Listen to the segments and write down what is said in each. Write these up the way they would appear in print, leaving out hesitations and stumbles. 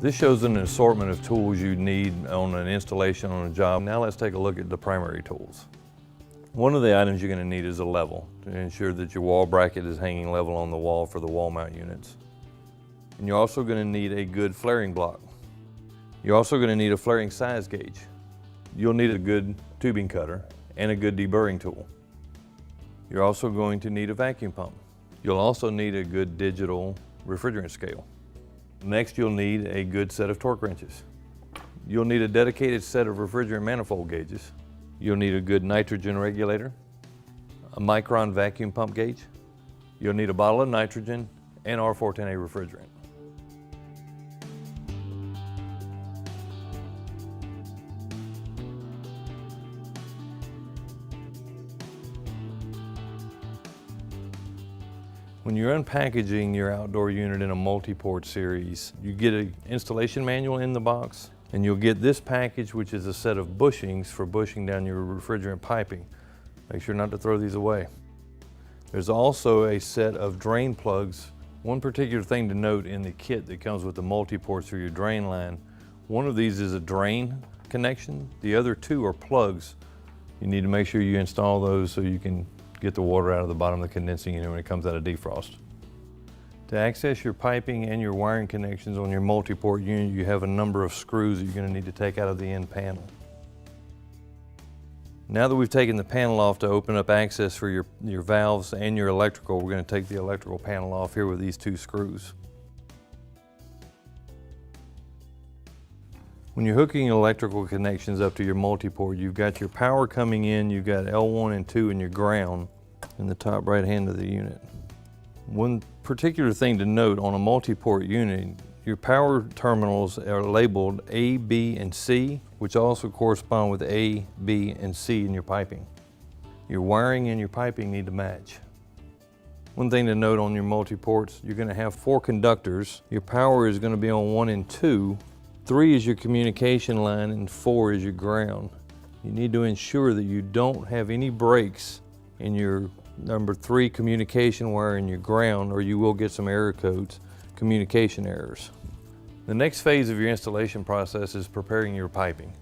This shows an assortment of tools you need on an installation on a job. Now let's take a look at the primary tools. One of the items you're going to need is a level to ensure that your wall bracket is hanging level on the wall for the wall mount units. And you're also going to need a good flaring block. You're also going to need a flaring size gauge. You'll need a good tubing cutter and a good deburring tool. You're also going to need a vacuum pump. You'll also need a good digital refrigerant scale. Next, you'll need a good set of torque wrenches. You'll need a dedicated set of refrigerant manifold gauges. You'll need a good nitrogen regulator, a micron vacuum pump gauge. You'll need a bottle of nitrogen and R410A refrigerant. When you're unpackaging your outdoor unit in a multi-port series, you get an installation manual in the box, and you'll get this package, which is a set of bushings for bushing down your refrigerant piping. Make sure not to throw these away. There's also a set of drain plugs. One particular thing to note in the kit that comes with the multi-ports for your drain line, one of these is a drain connection. The other two are plugs. You need to make sure you install those so you can get the water out of the bottom of the condensing unit when it comes out of defrost. To access your piping and your wiring connections on your multi-port unit, you have a number of screws that you're going to need to take out of the end panel. Now that we've taken the panel off to open up access for your valves and your electrical, we're going to take the electrical panel off here with these two screws. When you're hooking electrical connections up to your multi-port, you've got your power coming in, you've got L1 and 2 in your ground in the top right hand of the unit. One particular thing to note on a multi-port unit, your power terminals are labeled A, B, and C, which also correspond with A, B, and C in your piping. Your wiring and your piping need to match. One thing to note on your multi-ports, you're going to have 4 conductors. Your power is going to be on 1 and 2. 3 is your communication line and 4 is your ground. You need to ensure that you don't have any breaks in your number 3 communication wire in your ground, or you will get some error codes, communication errors. The next phase of your installation process is preparing your piping.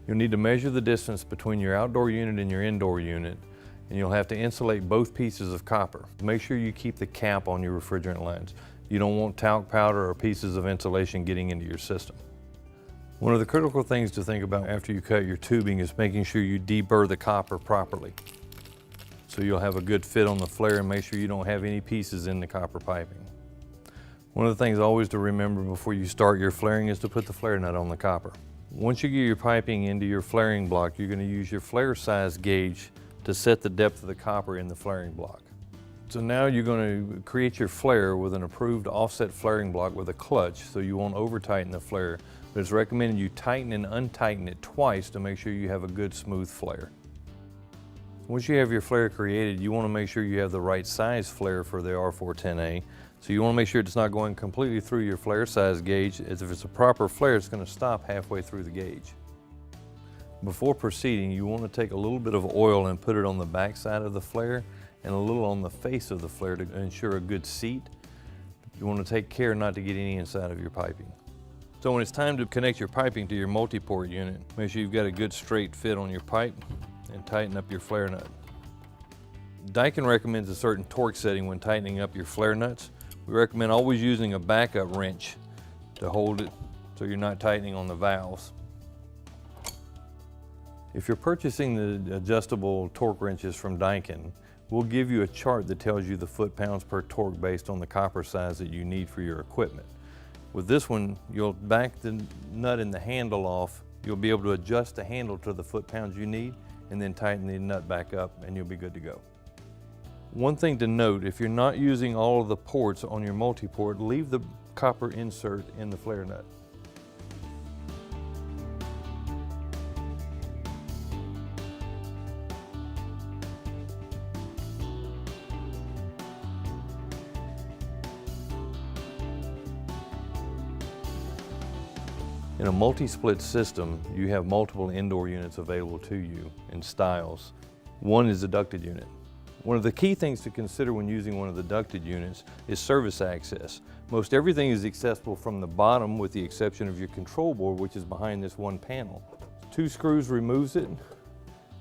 You'll need to measure the distance between your outdoor unit and your indoor unit, and you'll have to insulate both pieces of copper. Make sure you keep the cap on your refrigerant lines. You don't want talc powder or pieces of insulation getting into your system. One of the critical things to think about after you cut your tubing is making sure you deburr the copper properly, so you'll have a good fit on the flare, and make sure you don't have any pieces in the copper piping. One of the things always to remember before you start your flaring is to put the flare nut on the copper. Once you get your piping into your flaring block, you're going to use your flare size gauge to set the depth of the copper in the flaring block. So now you're going to create your flare with an approved offset flaring block with a clutch, so you won't over tighten the flare, but it's recommended you tighten and untighten it twice to make sure you have a good smooth flare. Once you have your flare created, you want to make sure you have the right size flare for the R410A. So you want to make sure it's not going completely through your flare size gauge, as if it's a proper flare, it's going to stop halfway through the gauge. Before proceeding, you want to take a little bit of oil and put it on the back side of the flare and a little on the face of the flare to ensure a good seat. You want to take care not to get any inside of your piping. So when it's time to connect your piping to your multi-port unit, make sure you've got a good straight fit on your pipe and tighten up your flare nut. Daikin recommends a certain torque setting when tightening up your flare nuts. We recommend always using a backup wrench to hold it so you're not tightening on the valves. If you're purchasing the adjustable torque wrenches from Daikin, we'll give you a chart that tells you the foot-pounds per torque based on the copper size that you need for your equipment. With this one, you'll back the nut and the handle off. You'll be able to adjust the handle to the foot-pounds you need, and then tighten the nut back up, and you'll be good to go. One thing to note, if you're not using all of the ports on your multi-port, leave the copper insert in the flare nut. In a multi-split system, you have multiple indoor units available to you in styles. One is a ducted unit. One of the key things to consider when using one of the ducted units is service access. Most everything is accessible from the bottom with the exception of your control board, which is behind this one panel. 2 screws removes it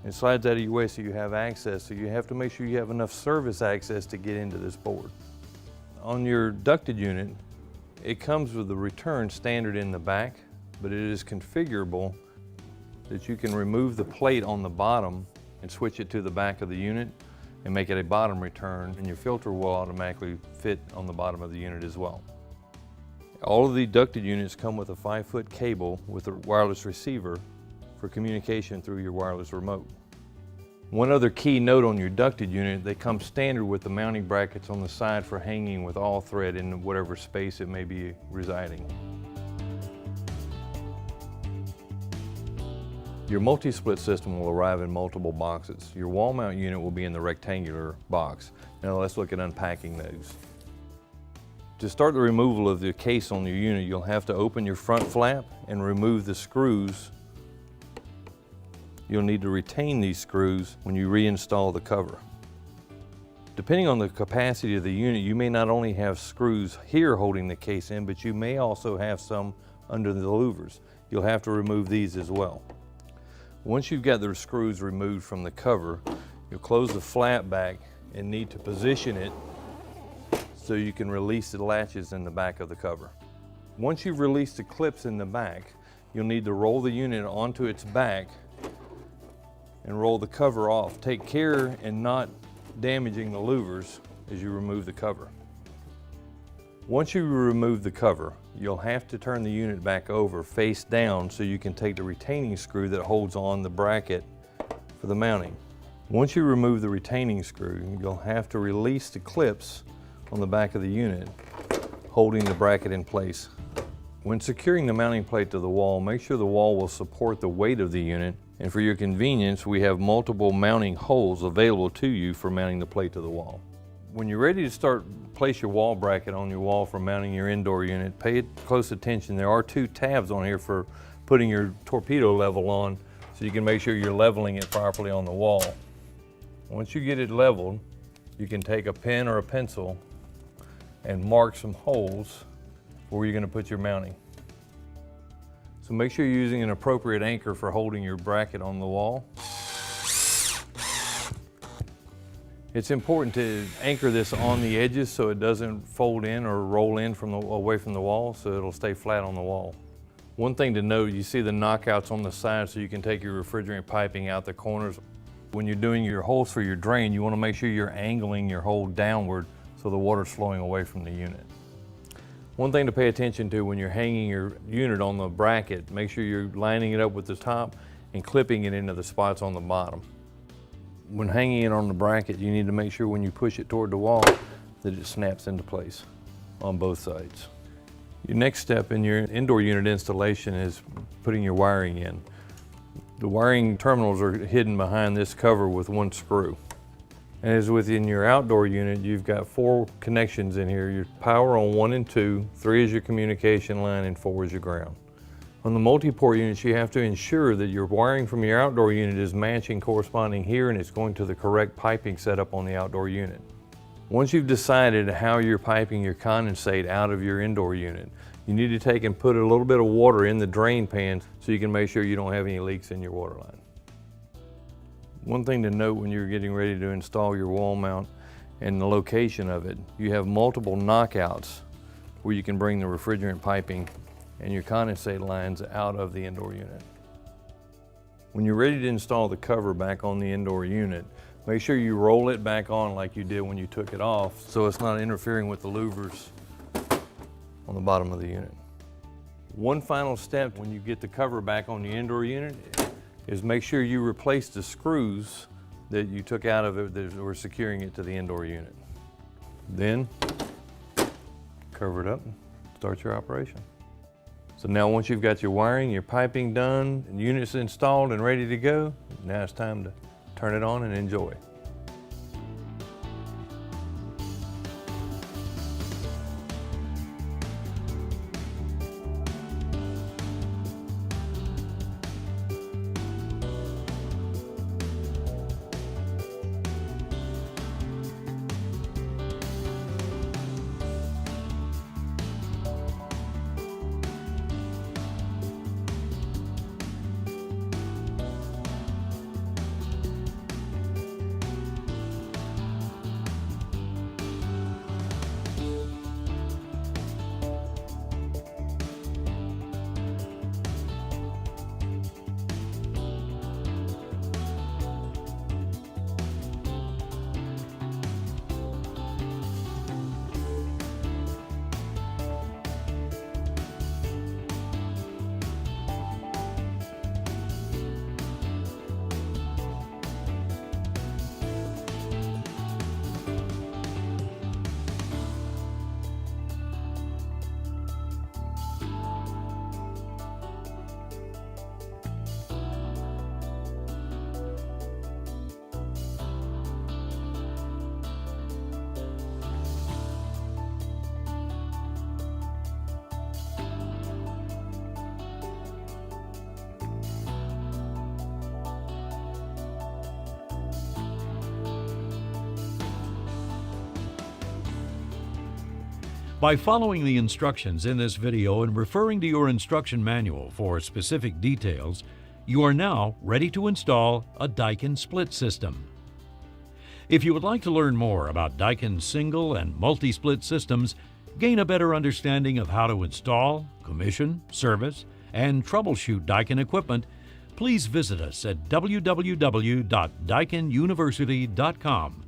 and slides out of your way so you have access. So you have to make sure you have enough service access to get into this board. On your ducted unit, it comes with the return standard in the back, but it is configurable that you can remove the plate on the bottom and switch it to the back of the unit and make it a bottom return, and your filter will automatically fit on the bottom of the unit as well. All of the ducted units come with a 5-foot cable with a wireless receiver for communication through your wireless remote. One other key note on your ducted unit, they come standard with the mounting brackets on the side for hanging with all thread in whatever space it may be residing. Your multi-split system will arrive in multiple boxes. Your wall mount unit will be in the rectangular box. Now let's look at unpacking those. To start the removal of the case on your unit, you'll have to open your front flap and remove the screws. You'll need to retain these screws when you reinstall the cover. Depending on the capacity of the unit, you may not only have screws here holding the case in, but you may also have some under the louvers. You'll have to remove these as well. Once you've got the screws removed from the cover, you'll close the flap back and need to position it so you can release the latches in the back of the cover. Once you've released the clips in the back, you'll need to roll the unit onto its back and roll the cover off. Take care in not damaging the louvers as you remove the cover. Once you remove the cover, you'll have to turn the unit back over face down so you can take the retaining screw that holds on the bracket for the mounting. Once you remove the retaining screw, you'll have to release the clips on the back of the unit, holding the bracket in place. When securing the mounting plate to the wall, make sure the wall will support the weight of the unit, and for your convenience, we have multiple mounting holes available to you for mounting the plate to the wall. When you're ready to place your wall bracket on your wall for mounting your indoor unit, pay close attention. There are 2 tabs on here for putting your torpedo level on so you can make sure you're leveling it properly on the wall. Once you get it leveled, you can take a pen or a pencil and mark some holes where you're going to put your mounting. So make sure you're using an appropriate anchor for holding your bracket on the wall. It's important to anchor this on the edges so it doesn't fold in or roll in away from the wall, so it'll stay flat on the wall. One thing to note, you see the knockouts on the side so you can take your refrigerant piping out the corners. When you're doing your holes for your drain, you want to make sure you're angling your hole downward so the water's flowing away from the unit. One thing to pay attention to when you're hanging your unit on the bracket, make sure you're lining it up with the top and clipping it into the spots on the bottom. When hanging it on the bracket, you need to make sure when you push it toward the wall that it snaps into place on both sides. Your next step in your indoor unit installation is putting your wiring in. The wiring terminals are hidden behind this cover with 1 screw. And as within your outdoor unit, you've got 4 connections in here. Your power on 1 and 2, 3 is your communication line, and 4 is your ground. On the multi-port units, you have to ensure that your wiring from your outdoor unit is matching corresponding here and it's going to the correct piping setup on the outdoor unit. Once you've decided how you're piping your condensate out of your indoor unit, you need to take and put a little bit of water in the drain pan so you can make sure you don't have any leaks in your water line. One thing to note when you're getting ready to install your wall mount and the location of it, you have multiple knockouts where you can bring the refrigerant piping and your condensate lines out of the indoor unit. When you're ready to install the cover back on the indoor unit, make sure you roll it back on like you did when you took it off so it's not interfering with the louvers on the bottom of the unit. One final step when you get the cover back on the indoor unit is make sure you replace the screws that you took out of it that were securing it to the indoor unit. Then cover it up and start your operation. So now once you've got your wiring, your piping done, and units installed and ready to go, now it's time to turn it on and enjoy. By following the instructions in this video and referring to your instruction manual for specific details, you are now ready to install a Daikin split system. If you would like to learn more about Daikin single and multi-split systems, gain a better understanding of how to install, commission, service, and troubleshoot Daikin equipment, please visit us at www.daikinuniversity.com